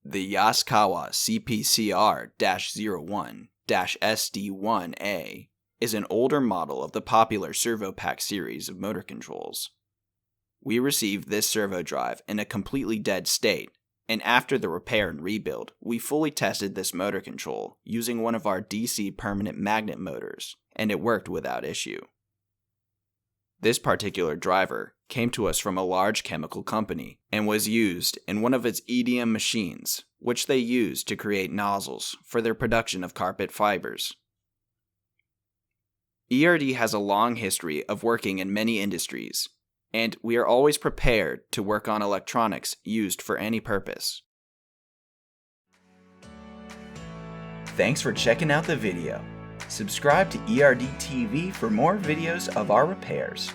The Yaskawa cpcr-01-sd1a is an older model of the popular servopack series of motor controls. We received this servo drive in a completely dead state, and after the repair and rebuild, we fully tested this motor control using one of our DC permanent magnet motors, and it worked without issue. This particular driver came to us from a large chemical company and was used in one of its EDM machines, which they used to create nozzles for their production of carpet fibers. ERD has a long history of working in many industries, and we are always prepared to work on electronics used for any purpose. Thanks for checking out the video. Subscribe to ERD TV for more videos of our repairs.